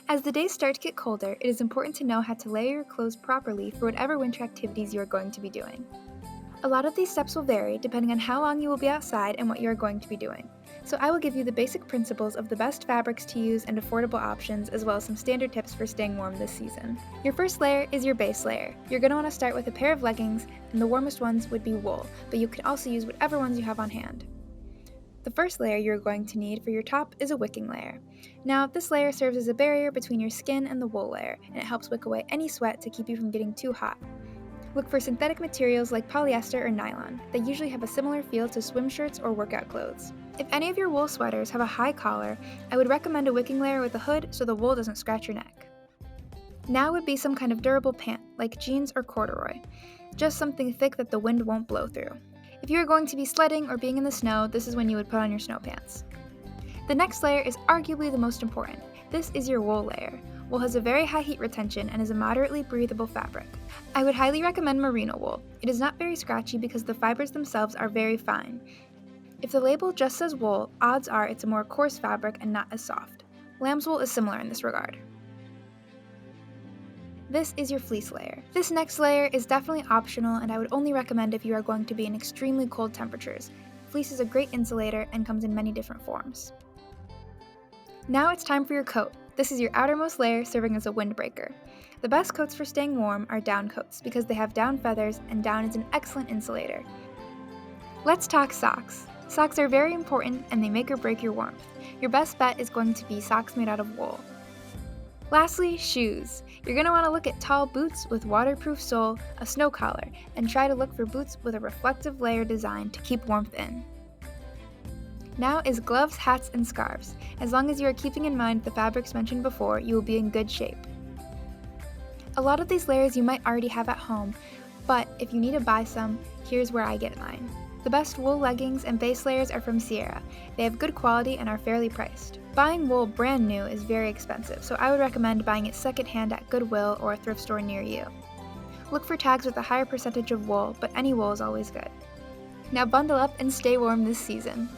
As the days start to get colder, it is important to know how to layer your clothes properly for whatever winter activities you are going to be doing. A lot of these steps will vary depending on how long you will be outside and what you are going to be doing. So I will give you the basic principles of the best fabrics to use and affordable options, as well as some standard tips for staying warm this season. Your first layer is your base layer. You're going to want to start with a pair of leggings, and the warmest ones would be wool, but you can also use whatever ones you have on hand. The first layer you're going to need for your top is a wicking layer. Now, this layer serves as a barrier between your skin and the wool layer, and it helps wick away any sweat to keep you from getting too hot. Look for synthetic materials like polyester or nylon. They usually have a similar feel to swim shirts or workout clothes. If any of your wool sweaters have a high collar, I would recommend a wicking layer with a hood so the wool doesn't scratch your neck. Now would be some kind of durable pant, like jeans or corduroy. Just something thick that the wind won't blow through. If you are going to be sledding or being in the snow, this is when you would put on your snow pants. The next layer is arguably the most important. This is your wool layer. Wool has a very high heat retention and is a moderately breathable fabric. I would highly recommend merino wool. It is not very scratchy because the fibers themselves are very fine. If the label just says wool, odds are it's a more coarse fabric and not as soft. Lamb's wool is similar in this regard. This is your fleece layer. This next layer is definitely optional, and I would only recommend if you are going to be in extremely cold temperatures. Fleece is a great insulator and comes in many different forms. Now it's time for your coat. This is your outermost layer serving as a windbreaker. The best coats for staying warm are down coats because they have down feathers and down is an excellent insulator. Let's talk socks. Socks are very important and they make or break your warmth. Your best bet is going to be socks made out of wool. Lastly, shoes. You're going to want to look at tall boots with waterproof sole, a snow collar, and try to look for boots with a reflective layer design to keep warmth in. Now is gloves, hats, and scarves. As long as you are keeping in mind the fabrics mentioned before, you will be in good shape. A lot of these layers you might already have at home, but if you need to buy some, here's where I get mine. The best wool leggings and base layers are from Sierra. They have good quality and are fairly priced. Buying wool brand new is very expensive, so I would recommend buying it secondhand at Goodwill or a thrift store near you. Look for tags with a higher percentage of wool, but any wool is always good. Now bundle up and stay warm this season.